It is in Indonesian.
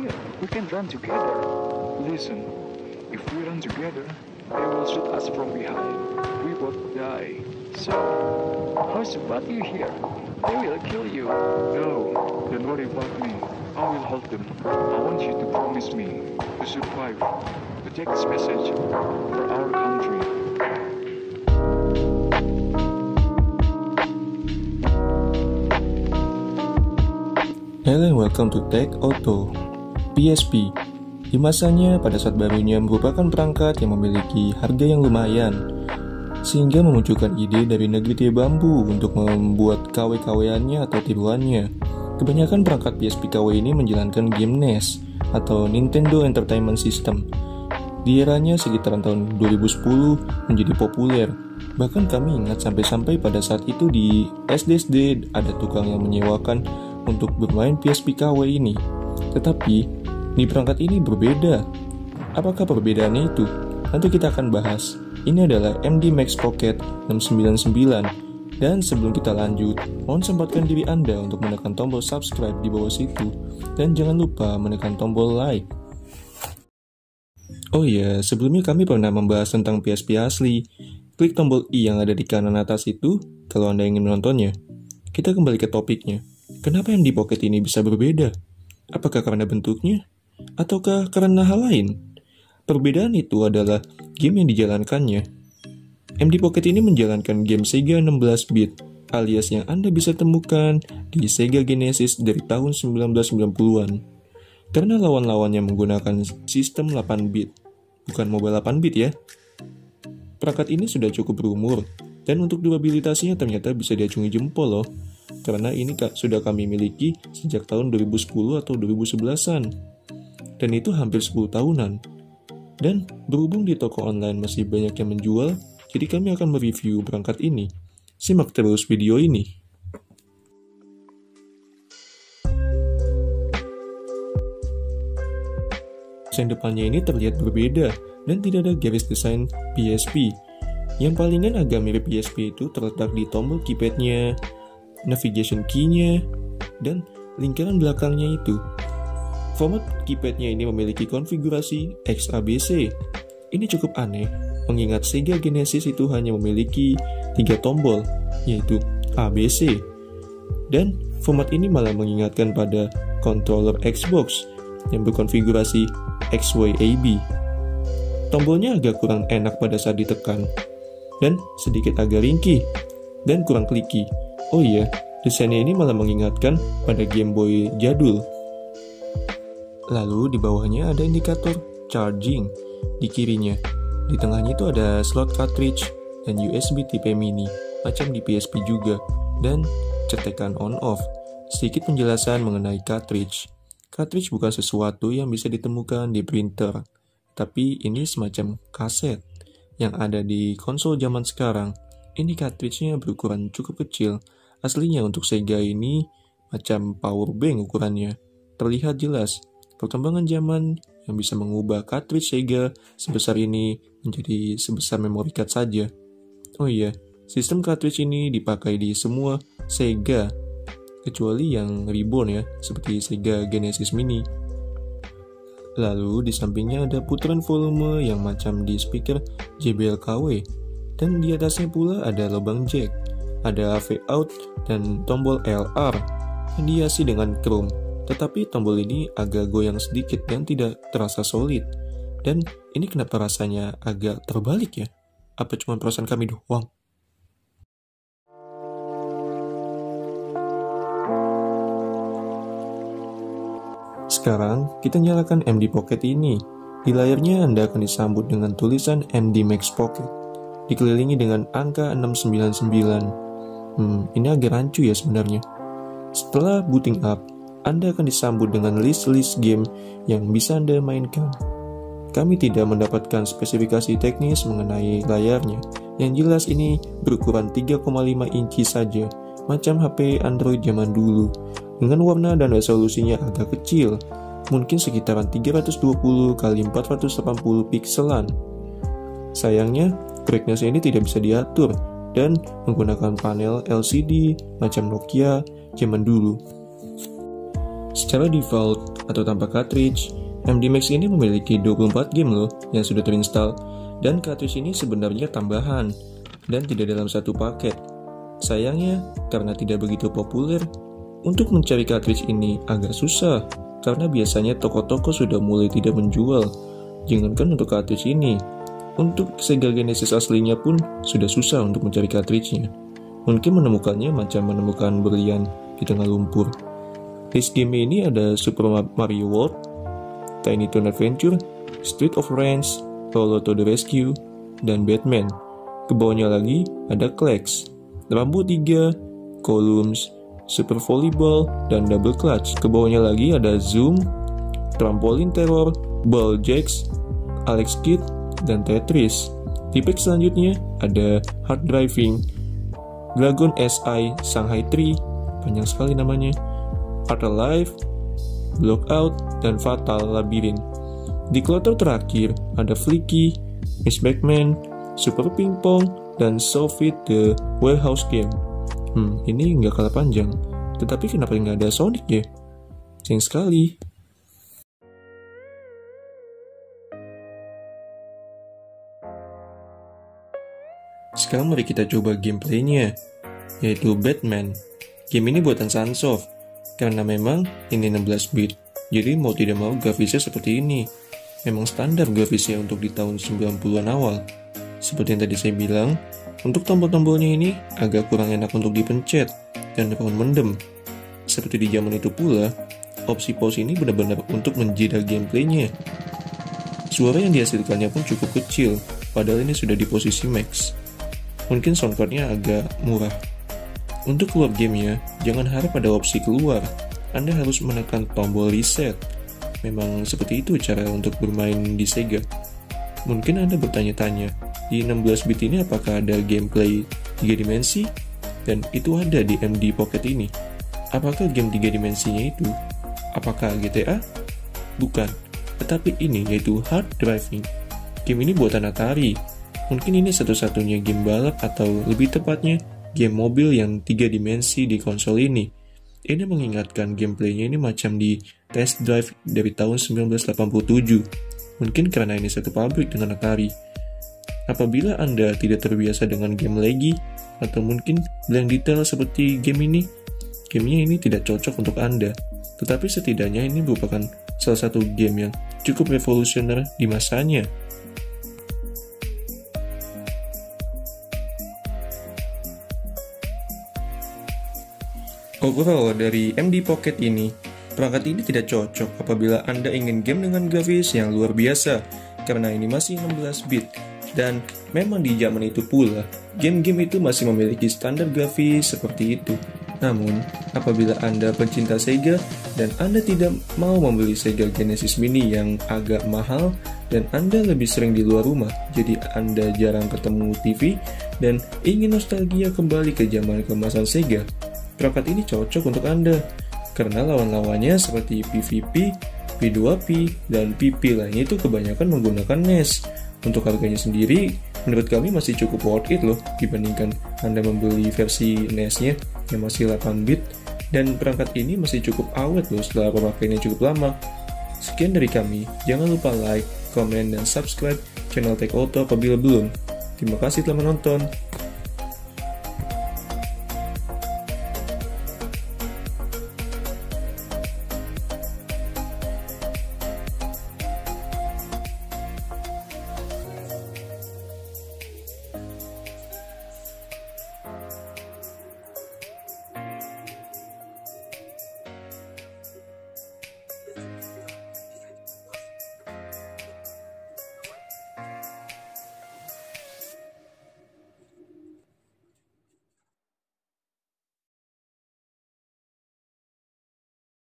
here. We can run together. Listen, if we run together, they will shoot us from behind. We both die. So, how's about you here? They will kill you. No, don't worry about me. I will hold them. I want you to promise me to survive, to take this message for our country. Hello and welcome to Tech Auto. PSP di masanya pada saat barunya merupakan perangkat yang memiliki harga yang lumayan, sehingga memunculkan ide dari negeri tirai bambu untuk membuat KW-KW-annya atau tiruannya. Kebanyakan perangkat PSP KW ini menjalankan game NES atau Nintendo Entertainment System. Di eranya sekitaran tahun 2010 menjadi populer. Bahkan kami ingat sampai-sampai pada saat itu di SD ada tukang yang menyewakan untuk bermain PSP KW ini. Tetapi di perangkat ini berbeda. Apakah perbedaannya itu? Nanti kita akan bahas. Ini adalah MD Max Pocket 699. Dan sebelum kita lanjut, mohon sempatkan diri Anda untuk menekan tombol subscribe di bawah situ. Dan jangan lupa menekan tombol like. Oh iya, sebelumnya kami pernah membahas tentang PSP asli. Klik tombol I yang ada di kanan atas itu kalau Anda ingin menontonnya. Kita kembali ke topiknya. Kenapa MD Pocket ini bisa berbeda? Apakah karena bentuknya? Ataukah karena hal lain? Perbedaan itu adalah game yang dijalankannya. MD Pocket ini menjalankan game Sega 16-bit, alias yang Anda bisa temukan di Sega Genesis dari tahun 1990-an. Karena lawan-lawannya menggunakan sistem 8-bit, bukan mobile 8-bit ya. Perangkat ini sudah cukup berumur, dan untuk durabilitasnya ternyata bisa diacungi jempol loh. Karena ini sudah kami miliki sejak tahun 2010 atau 2011-an. Dan itu hampir 10 tahunan. Dan berhubung di toko online masih banyak yang menjual, jadi kami akan mereview perangkat ini. Simak terus video ini. Desain depannya ini terlihat berbeda dan tidak ada garis desain PSP. Yang palingan agak mirip PSP itu terletak di tombol keypadnya, navigation key-nya, dan lingkaran belakangnya itu. Format keypadnya ini memiliki konfigurasi XABC. Ini cukup aneh, mengingat Sega Genesis itu hanya memiliki 3 tombol, yaitu ABC. Dan format ini malah mengingatkan pada controller Xbox yang berkonfigurasi XYAB. Tombolnya agak kurang enak pada saat ditekan, dan sedikit agak ringkih, dan kurang kliki. Oh iya, desainnya ini malah mengingatkan pada Game Boy jadul. Lalu di bawahnya ada indikator charging di kirinya. Di tengahnya itu ada slot cartridge dan USB Type mini, macam di PSP juga, dan cetekan on-off. Sedikit penjelasan mengenai cartridge. Cartridge bukan sesuatu yang bisa ditemukan di printer, tapi ini semacam kaset yang ada di konsol zaman sekarang. Ini cartridge-nya berukuran cukup kecil. Aslinya untuk Sega ini macam power bank ukurannya. Terlihat jelas perkembangan zaman yang bisa mengubah cartridge Sega sebesar ini menjadi sebesar memory card saja. Oh iya, sistem cartridge ini dipakai di semua Sega, kecuali yang reborn ya, seperti Sega Genesis Mini. Lalu di sampingnya ada putaran volume yang macam di speaker JBL KW, dan di atasnya pula ada lubang jack, ada AV out dan tombol LR yang dihiasi dengan chrome. Tetapi tombol ini agak goyang sedikit dan tidak terasa solid. Dan ini kenapa rasanya agak terbalik ya? Apa cuma perasaan kami doang? Sekarang kita nyalakan MD Pocket ini. Di layarnya Anda akan disambut dengan tulisan MD Max Pocket, dikelilingi dengan angka 699. Ini agak rancu ya sebenarnya. Setelah booting up, Anda akan disambut dengan list-list game yang bisa Anda mainkan. Kami tidak mendapatkan spesifikasi teknis mengenai layarnya. Yang jelas ini berukuran 3,5 inci saja, macam HP Android zaman dulu, dengan warna dan resolusinya agak kecil, mungkin sekitaran 320 x 480 pikselan. Sayangnya, brightness ini tidak bisa diatur dan menggunakan panel LCD macam Nokia zaman dulu. Secara default atau tanpa cartridge, MD Max ini memiliki 24 game loh yang sudah terinstall, dan cartridge ini sebenarnya tambahan dan tidak dalam satu paket. Sayangnya, karena tidak begitu populer, untuk mencari cartridge ini agak susah, karena biasanya toko-toko sudah mulai tidak menjual. Jangankan untuk cartridge ini, untuk Sega Genesis aslinya pun sudah susah untuk mencari cartridge-nya. Mungkin menemukannya macam menemukan berlian di tengah lumpur. List game ini ada Super Mario World, Tiny Toon Adventure, Street of Rage, Rollo to the Rescue, dan Batman. Ke bawahnya lagi ada Clex, Rambo 3, Columns, Super Volleyball, dan Double Clutch. Ke bawahnya lagi ada Zoom, Trampoline Terror, Ball Jacks, Alex Kidd, dan Tetris. Di pack selanjutnya ada Hard Driving, Dragon SI Shanghai 3, panjang sekali namanya, Art Alive, Blockout, dan Fatal Labyrinth. Di kloter terakhir ada Flicky, Miss Backman, Super Ping Pong, dan Solve It the Warehouse Game. Ini nggak kalah panjang. Tetapi kenapa nggak ada Sonic ya? Sayang sekali. Sekarang mari kita coba gameplaynya, yaitu Batman. Game ini buatan Sunsoft, karena memang ini 16-bit, jadi mau tidak mau grafisnya seperti ini. Memang standar grafisnya untuk di tahun 90-an awal. Seperti yang tadi saya bilang, untuk tombol-tombolnya ini agak kurang enak untuk dipencet dan rawan mendem. Seperti di zaman itu pula, opsi pause ini benar-benar untuk menjeda gameplaynya. Suara yang dihasilkannya pun cukup kecil, padahal ini sudah di posisi max. Mungkin soundcardnya agak murah. Untuk keluar gamenya, jangan harap ada opsi keluar. Anda harus menekan tombol reset. Memang seperti itu cara untuk bermain di Sega. Mungkin Anda bertanya-tanya, di 16-bit ini apakah ada gameplay 3 dimensi? Dan itu ada di MD Pocket ini. Apakah game 3 dimensinya itu? Apakah GTA? Bukan. Tetapi ini yaitu Hard Driving. Game ini buatan Atari. Mungkin ini satu-satunya game balap atau lebih tepatnya game mobil yang 3 dimensi di konsol ini. Ini mengingatkan gameplaynya ini macam di Test Drive dari tahun 1987. Mungkin karena ini satu pabrik dengan Atari. Apabila Anda tidak terbiasa dengan game lagi, atau mungkin blank detail seperti game ini, gamenya ini tidak cocok untuk Anda. Tetapi setidaknya ini merupakan salah satu game yang cukup revolusioner di masanya. Overall, dari MD Pocket ini, perangkat ini tidak cocok apabila Anda ingin game dengan grafis yang luar biasa, karena ini masih 16-bit. Dan memang di zaman itu pula, game-game itu masih memiliki standar grafis seperti itu. Namun, apabila Anda pencinta Sega dan Anda tidak mau membeli Sega Genesis Mini yang agak mahal, dan Anda lebih sering di luar rumah, jadi Anda jarang ketemu TV, dan ingin nostalgia kembali ke zaman keemasan Sega, perangkat ini cocok untuk Anda, karena lawan-lawannya seperti PvP, P2P, dan PP lainnya itu kebanyakan menggunakan NES. Untuk harganya sendiri, menurut kami masih cukup worth it loh, dibandingkan Anda membeli versi NES-nya yang masih 8-bit, dan perangkat ini masih cukup awet loh setelah pemakaiannya cukup lama. Sekian dari kami, jangan lupa like, komen, dan subscribe channel Tech Auto apabila belum. Terima kasih telah menonton.